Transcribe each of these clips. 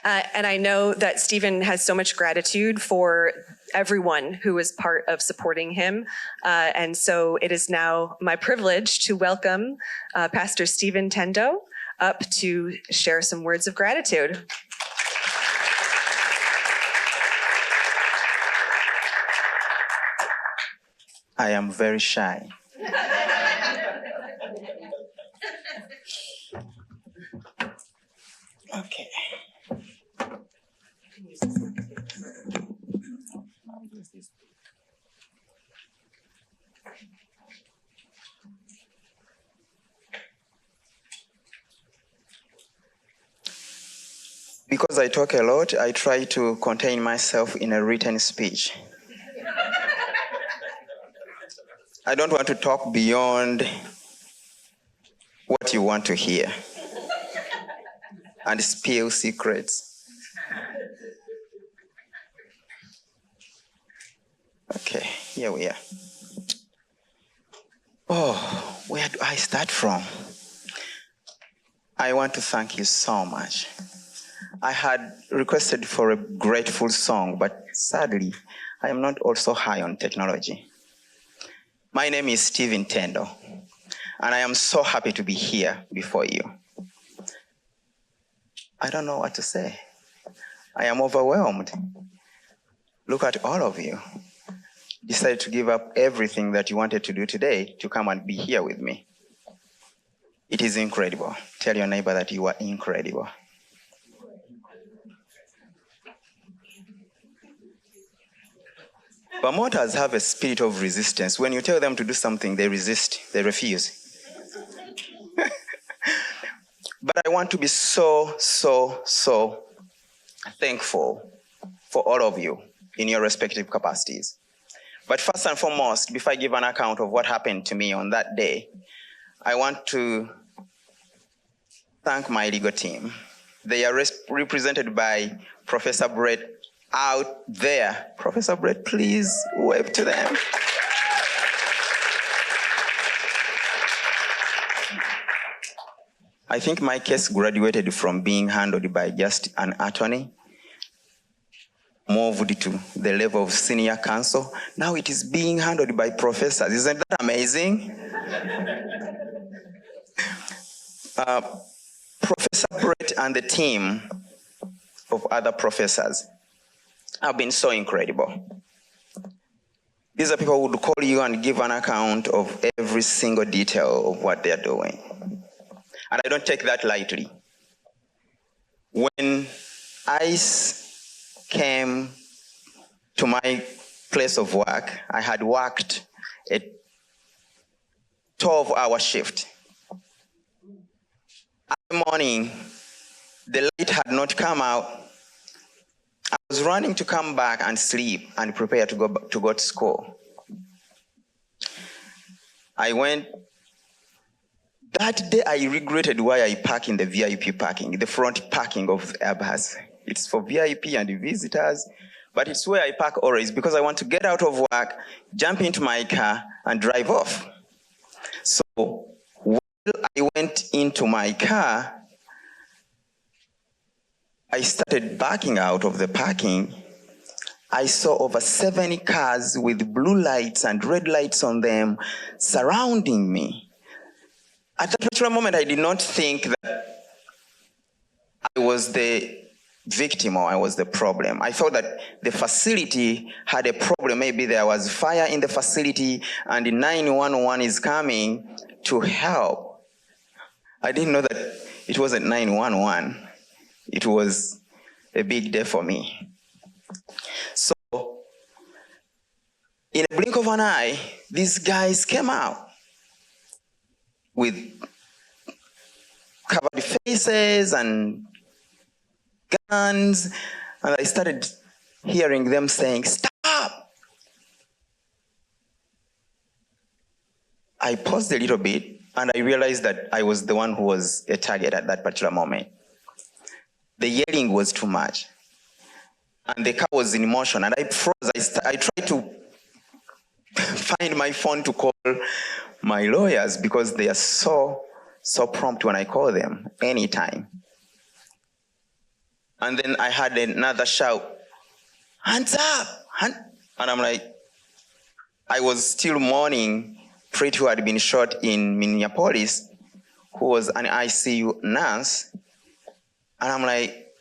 And I know that Stephen has so much gratitude for everyone who was part of supporting him. And so it is now my privilege to welcome Pastor Stephen Tendo up to share some words of gratitude. I am very shy. Okay. Because I talk a lot, I try to contain myself in a written speech. I don't want to talk beyond what you want to hear and spill secrets. Okay, here we are. Oh, where do I start from? I want to thank you so much. I had requested for a grateful song, but sadly, I am not also high on technology. My name is Stephen Tendo, and I am so happy to be here before you. I don't know what to say. I am overwhelmed. Look at all of you. Decided to give up everything that you wanted to do today to come and be here with me. It is incredible. Tell your neighbor that you are incredible. Promoters have a spirit of resistance. When you tell them to do something, they resist, they refuse. But I want to be so thankful for all of you in your respective capacities. But first and foremost, before I give an account of what happened to me on that day, I want to thank my legal team. They are represented by Professor Brett out there. Professor Brett, please wave to them. I think my case graduated from being handled by just an attorney, moved to the level of senior counsel. Now it is being handled by professors. Isn't that amazing? Professor Brett and the team of other professors have been so incredible. These are people who would call you and give an account of every single detail of what they're doing. And I don't take that lightly. When ICE came to my place of work, I had worked a 12-hour shift. That morning, the light had not come out. I was running to come back and sleep and prepare to go to school. I went. That day, I regretted why I park in the VIP parking, the front parking of Airbus. It's for VIP and visitors, but it's where I park always because I want to get out of work, jump into my car, and drive off. So while I went into my car, I started backing out of the parking. I saw over 70 cars with blue lights and red lights on them surrounding me. At that particular moment, I did not think that I was the victim or I was the problem. I thought that the facility had a problem. Maybe there was fire in the facility and the 911 is coming to help. I didn't know that it wasn't 911. It was a big day for me. So, in a blink of an eye, these guys came out with covered faces and guns, and I started hearing them saying, "Stop!" I paused a little bit, and I realized that I was the one who was a target at that particular moment. The yelling was too much, and the car was in motion, and I froze. I tried to find my phone to call my lawyers because they are so prompt when I call them anytime. And then I had another shout, "Hands up!" And I'm like, I was still mourning Preet, who had been shot in Minneapolis, who was an ICU nurse. And I'm like,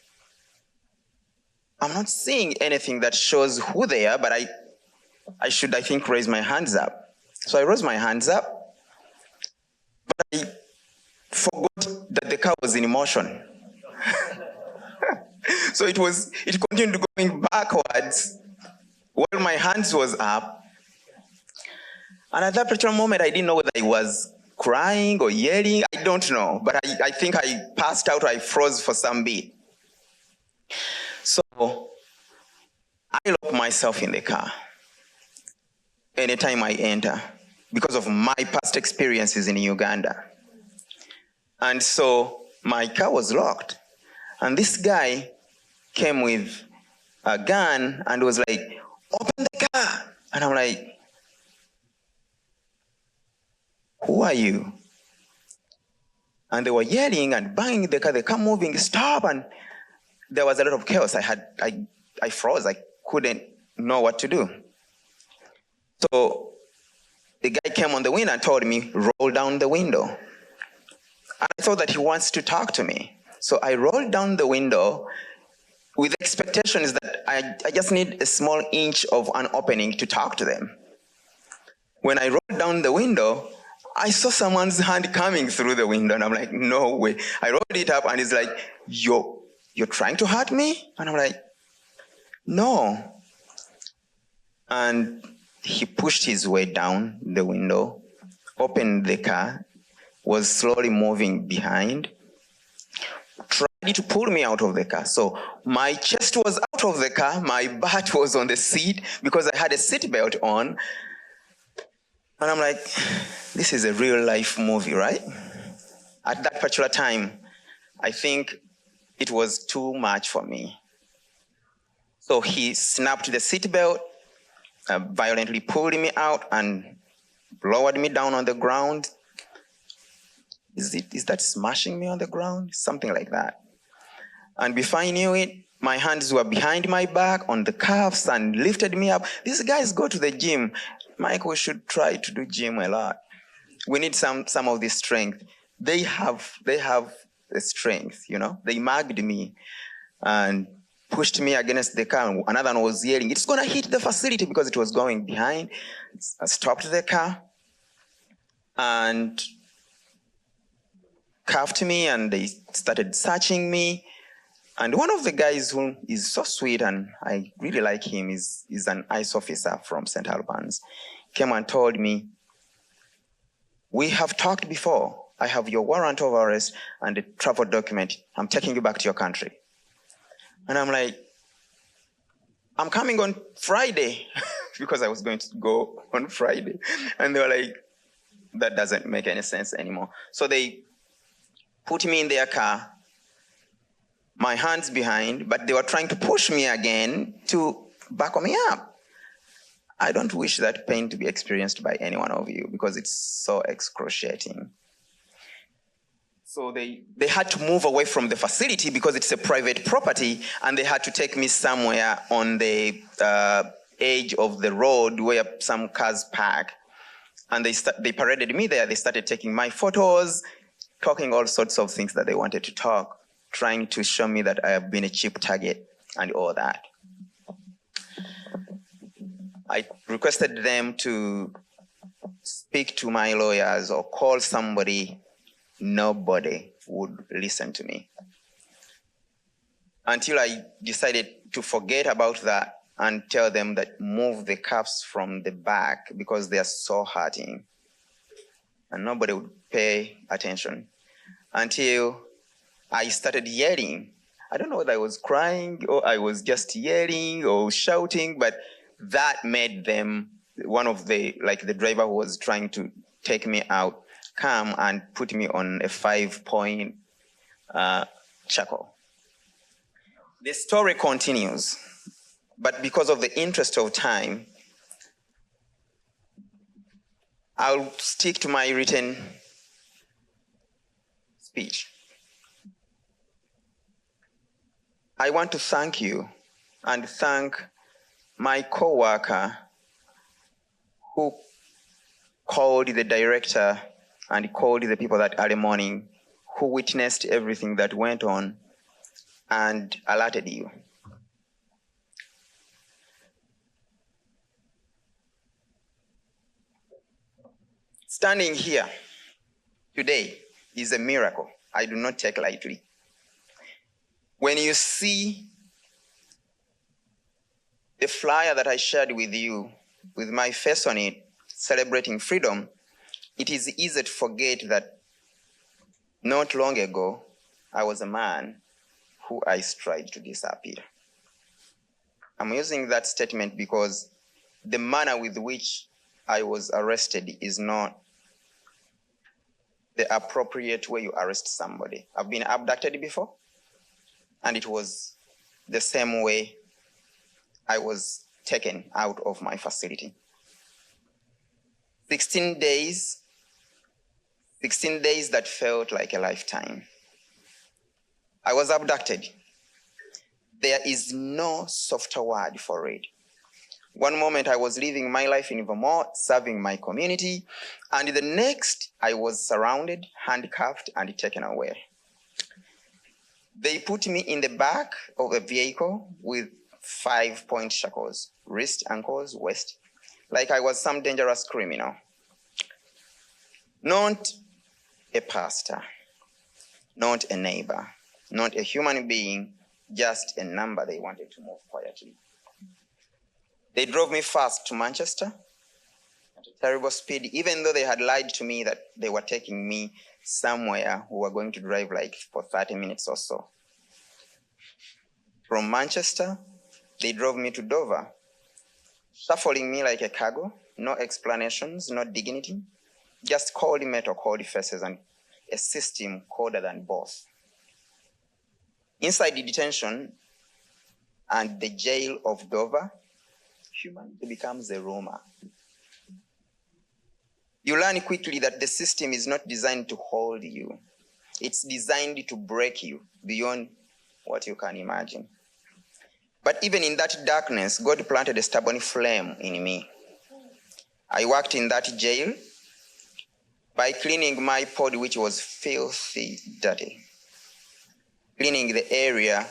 I'm not seeing anything that shows who they are, but I should, I think, raise my hands up. So I rose my hands up, but I forgot that the car was in motion. So it continued going backwards while my hands was up. And at that particular moment, I didn't know whether I was crying or yelling. I don't know, but I think I passed out or I froze for some bit. So I lock myself in the car anytime I enter because of my past experiences in Uganda. And so my car was locked. And this guy came with a gun and was like, "Open the car." And I'm like, "Who are you?" And they were yelling and banging the car moving, "Stop." And there was a lot of chaos. I froze. I couldn't know what to do. So the guy came on the window and told me, "Roll down the window." And I thought that he wants to talk to me. So I rolled down the window with the expectations that I just need a small inch of an opening to talk to them. When I rolled down the window, I saw someone's hand coming through the window, and I'm like, no way. I rolled it up, and he's like, you're trying to hurt me? And I'm like, no. And he pushed his way down the window, opened the car, was slowly moving behind, tried to pull me out of the car. So my chest was out of the car, my butt was on the seat because I had a seatbelt on. And I'm like, this is a real life movie, right? At that particular time, I think it was too much for me. So he snapped the seatbelt, violently pulled me out and lowered me down on the ground. Is that smashing me on the ground? Something like that. And before I knew it, my hands were behind my back on the cuffs and lifted me up. These guys go to the gym. Michael should try to do gym a lot. We need some of this strength. They have the strength, you know. They mugged me and pushed me against the car. Another one was yelling, "It's gonna hit the facility," because it was going behind. I stopped the car and cuffed me, and they started searching me. And one of the guys who is so sweet, and I really like him, is an ICE officer from St. Albans, came and told me, "We have talked before. I have your warrant of arrest and a travel document. I'm taking you back to your country." And I'm like, "I'm coming on Friday," because I was going to go on Friday. And they were like, that doesn't make any sense anymore. So they put me in their car, my hands behind, but they were trying to push me again to back me up. I don't wish that pain to be experienced by any one of you because it's so excruciating. So they had to move away from the facility because it's a private property, and they had to take me somewhere on the edge of the road where some cars park. And they paraded me there. They started taking my photos, talking all sorts of things that they wanted to talk, trying to show me that I have been a cheap target and all that. I requested them to speak to my lawyers or call somebody. Nobody would listen to me until I decided to forget about that and tell them that move the cuffs from the back because they are so hurting. And nobody would pay attention until I started yelling. I don't know whether I was crying or I was just yelling or shouting, but that made them, one of the driver who was trying to take me out, come and put me on a 5-point shackle. The story continues, but because of the interest of time, I'll stick to my written speech. I want to thank you and thank my co-worker who called the director and called the people that early morning, who witnessed everything that went on and alerted you. Standing here today is a miracle I do not take lightly. When you see the flyer that I shared with you, with my face on it, celebrating freedom, it is easy to forget that not long ago, I was a man who I tried to disappear. I'm using that statement because the manner with which I was arrested is not the appropriate way you arrest somebody. I've been abducted before, and it was the same way I was taken out of my facility. 16 days that felt like a lifetime. I was abducted. There is no softer word for it. One moment I was living my life in Vermont, serving my community, and the next I was surrounded, handcuffed, and taken away. They put me in the back of a vehicle with 5-point shackles, wrist, ankles, waist, like I was some dangerous criminal. Not a pastor, not a neighbor, not a human being, just a number they wanted to move quietly. They drove me fast to Manchester at a terrible speed, even though they had lied to me that they were taking me somewhere we were going to drive like for 30 minutes or so. From Manchester, they drove me to Dover, shuffling me like a cargo, no explanations, no dignity, just cold metal, cold faces, and a system colder than both. Inside the detention and the jail of Dover, humanity becomes a rumor. You learn quickly that the system is not designed to hold you. It's designed to break you beyond what you can imagine. But even in that darkness, God planted a stubborn flame in me. I worked in that jail by cleaning my pod, which was filthy dirty. Cleaning the area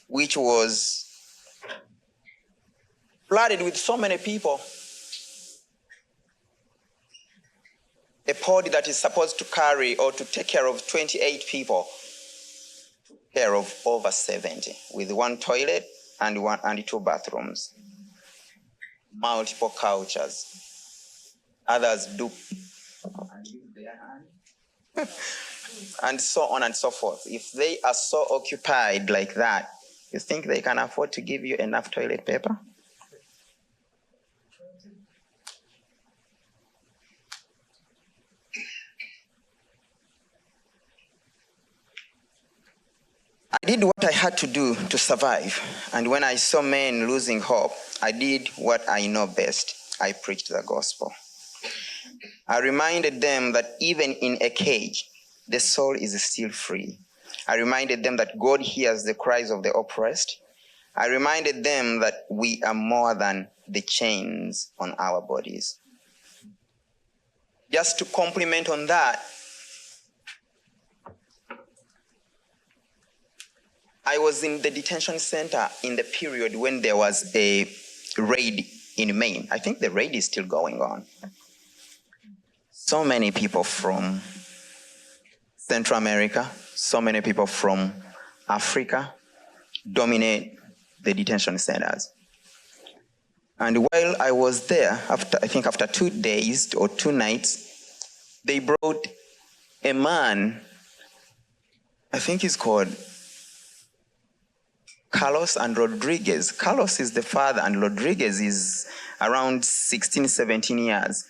which was flooded with so many people. A pod that is supposed to carry or to take care of 28 people, took care of over 70, with one toilet and 2 bathrooms, multiple couches. Others do and use their hand, and so on and so forth. If they are so occupied like that, you think they can afford to give you enough toilet paper? I did what I had to do to survive, and when I saw men losing hope, I did what I know best. I preached the gospel. I reminded them that even in a cage, the soul is still free. I reminded them that God hears the cries of the oppressed. I reminded them that we are more than the chains on our bodies. Just to compliment on that, I was in the detention center in the period when there was a raid in Maine. I think the raid is still going on. So many people from Central America, so many people from Africa dominate the detention centers. And while I was there, after 2 days or 2 nights, they brought a man, I think he's called Carlos and Rodriguez. Carlos is the father, and Rodriguez is around 16, 17 years.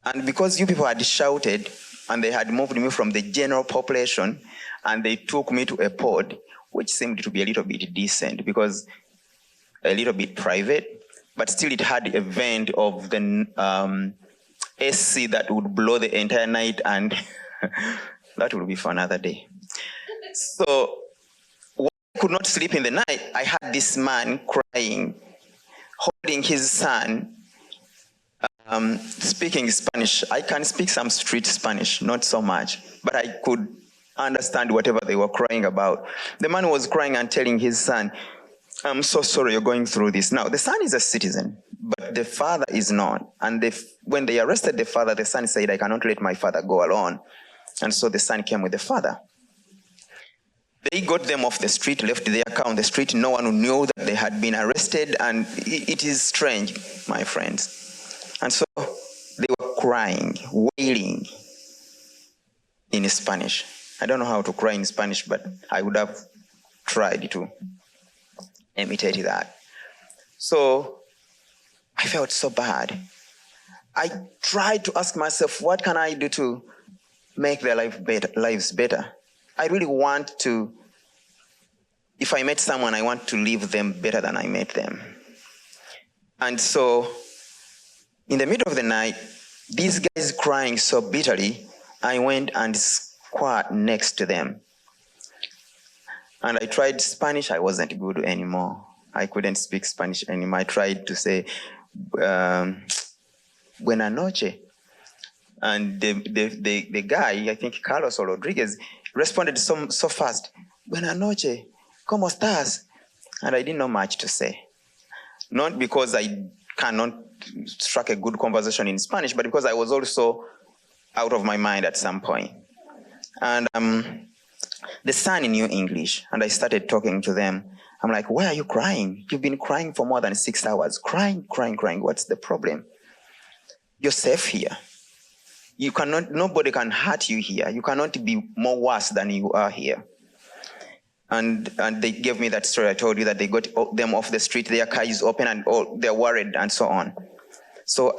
And because you people had shouted, and they had moved me from the general population, and they took me to a pod, which seemed to be a little bit decent, because a little bit private, but still it had a vent of the AC that would blow the entire night, and that would be for another day. So when I could not sleep in the night, I had this man crying, holding his son, speaking Spanish. I can speak some street Spanish, not so much, but I could understand whatever they were crying about. The man was crying and telling his son, I'm so sorry you're going through this. Now, the son is a citizen, but the father is not. And when they arrested the father, the son said, I cannot let my father go alone. And so the son came with the father. They got them off the street, left their car on the street. No one knew that they had been arrested. And it is strange, my friends. And so they were crying, wailing in Spanish. I don't know how to cry in Spanish, but I would have tried to imitate that. So I felt so bad. I tried to ask myself, what can I do to make their lives better? I really want to, if I met someone, I want to leave them better than I met them. And so in the middle of the night, these guys crying so bitterly, I went and squat next to them. And I tried Spanish. I wasn't good anymore. I couldn't speak Spanish anymore. I tried to say, buena noche. And the guy, I think Carlos or Rodriguez, responded so fast, buena noche, ¿cómo estás? And I didn't know much to say. Not because I cannot strike a good conversation in Spanish, but because I was also out of my mind at some point. And the son knew English, and I started talking to them. I'm like, why are you crying? You've been crying for more than 6 hours. Crying. What's the problem? You're safe here. You cannot, nobody can hurt you here. You cannot be more worse than you are here. And they gave me that story I told you, that they got them off the street, their car is open, and they're worried and so on. So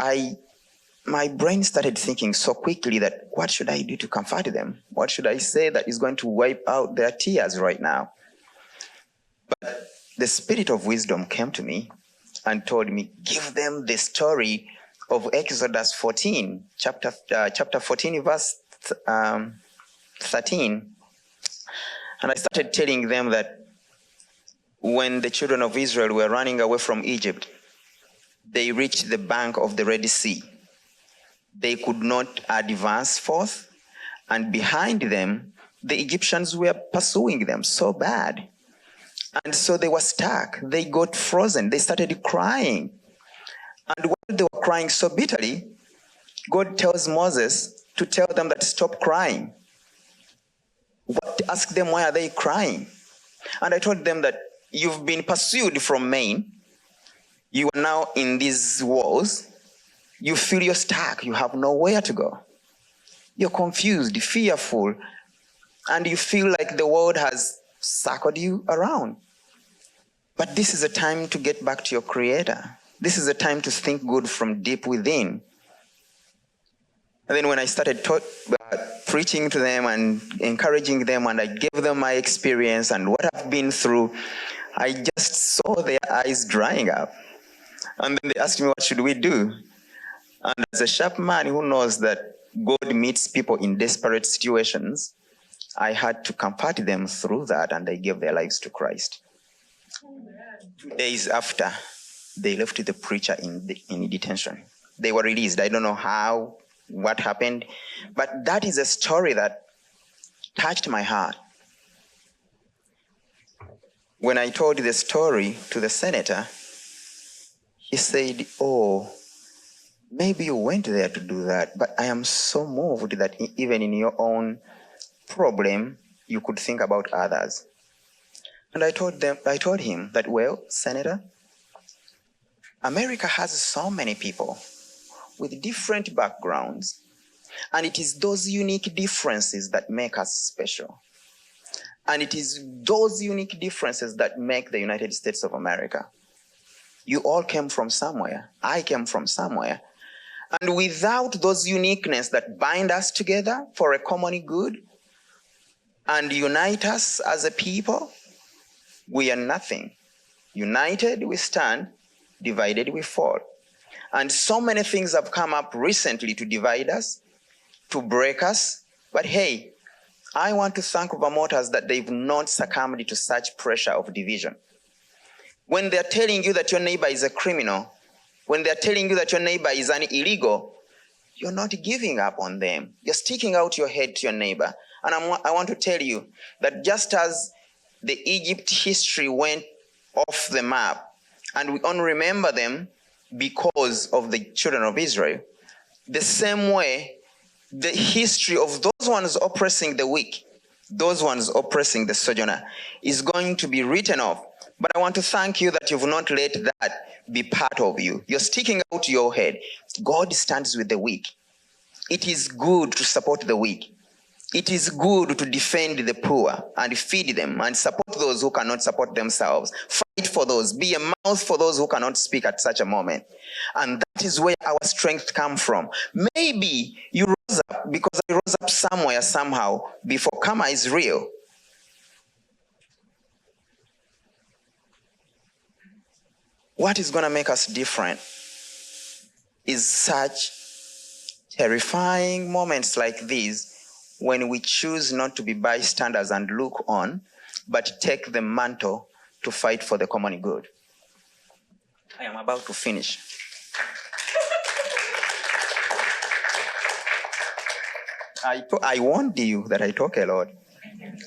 my brain started thinking so quickly that what should I do to comfort them? What should I say that is going to wipe out their tears right now? But the spirit of wisdom came to me and told me, give them the story of Exodus 14, chapter 14, verse 13. And I started telling them that when the children of Israel were running away from Egypt, they reached the bank of the Red Sea. They could not advance forth, and behind them, the Egyptians were pursuing them so bad. And so they were stuck. They got frozen. They started crying. And while they were crying so bitterly, God tells Moses to tell them that stop crying. Ask them, why are they crying? And I told them that you've been pursued from Maine. You are now in these walls. You feel you're stuck. You have nowhere to go. You're confused, fearful, and you feel like the world has circled you around. But this is a time to get back to your Creator. This is a time to think good from deep within. And then when I started preaching to them and encouraging them, and I gave them my experience and what I've been through, I just saw their eyes drying up. And then they asked me, what should we do? And as a sharp man who knows that God meets people in desperate situations, I had to comfort them through that, and they gave their lives to Christ. 2 days after, they left the preacher in detention. They were released. I don't know what happened, but that is a story that touched my heart. When I told the story to the senator, he said, oh, maybe you went there to do that, but I am so moved that even in your own problem, you could think about others. And I told him that, well, Senator, America has so many people with different backgrounds, and it is those unique differences that make us special. And it is those unique differences that make the United States of America. You all came from somewhere. I came from somewhere. And without those uniqueness that bind us together for a common good and unite us as a people, we are nothing. United we stand, divided we fall. And so many things have come up recently to divide us, to break us. But hey, I want to thank Vermonters that they've not succumbed to such pressure of division. When they're telling you that your neighbor is a criminal, when they're telling you that your neighbor is an illegal, you're not giving up on them. You're sticking out your head to your neighbor. And I want to tell you that just as the Egypt history went off the map, and we only remember them because of the children of Israel, the same way, the history of those ones oppressing the weak, those ones oppressing the sojourner, is going to be written off. But I want to thank you that you've not let that be part of you. You're sticking out your head. God stands with the weak. It is good to support the weak. It is good to defend the poor and feed them and support those who cannot support themselves. Fight for those. Be a mouth for those who cannot speak at such a moment. And that is where our strength comes from. Maybe you rose up because I rose up somewhere, somehow, before karma is real. What is going to make us different is such terrifying moments like these, when we choose not to be bystanders and look on, but take the mantle to fight for the common good. I am about to finish. I warned you that I talk a lot.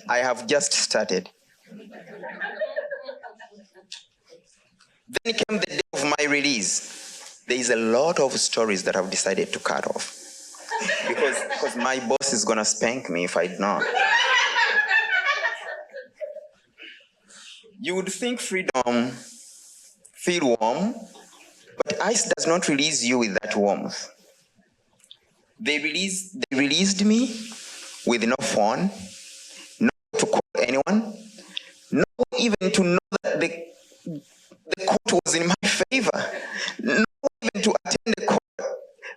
I have just started. Then came the day of my release. There is a lot of stories that I've decided to cut off. Because my boss is going to spank me if I don't. You would think freedom feel warm, but ice does not release you with that warmth. They released me with no phone, no to call anyone, no even to know that the court was in my favor, no even to attend the court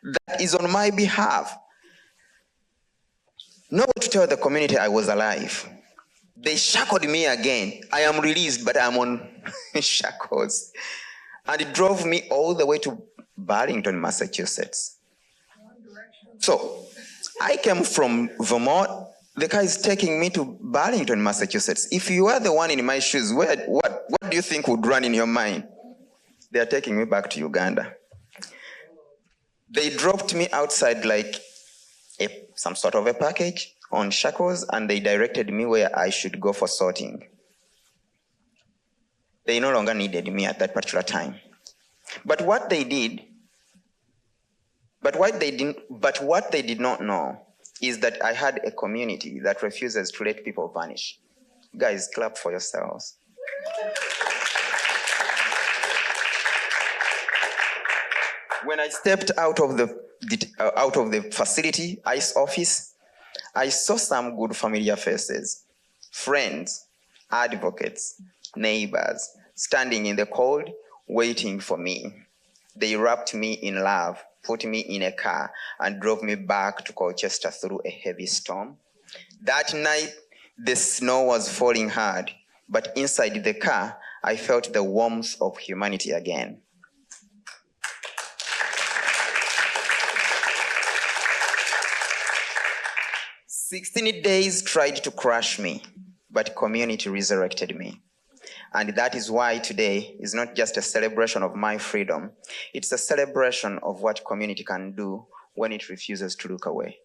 that is on my behalf. No way to tell the community I was alive. They shackled me again. I am released, but I'm on shackles. And it drove me all the way to Burlington, Massachusetts. So I came from Vermont. The guy is taking me to Burlington, Massachusetts. If you are the one in my shoes, what do you think would run in your mind? They are taking me back to Uganda. They dropped me outside like some sort of a package on shackles, and they directed me where I should go for sorting. They no longer needed me at that particular time. But what they did not know is that I had a community that refuses to let people vanish. Guys, clap for yourselves. When I stepped out of the facility, ICE office, I saw some good familiar faces, friends, advocates, neighbors, standing in the cold, waiting for me. They wrapped me in love, put me in a car, and drove me back to Colchester through a heavy storm. That night, the snow was falling hard, but inside the car, I felt the warmth of humanity again. 16 days tried to crush me, but community resurrected me. And that is why today is not just a celebration of my freedom, it's a celebration of what community can do when it refuses to look away.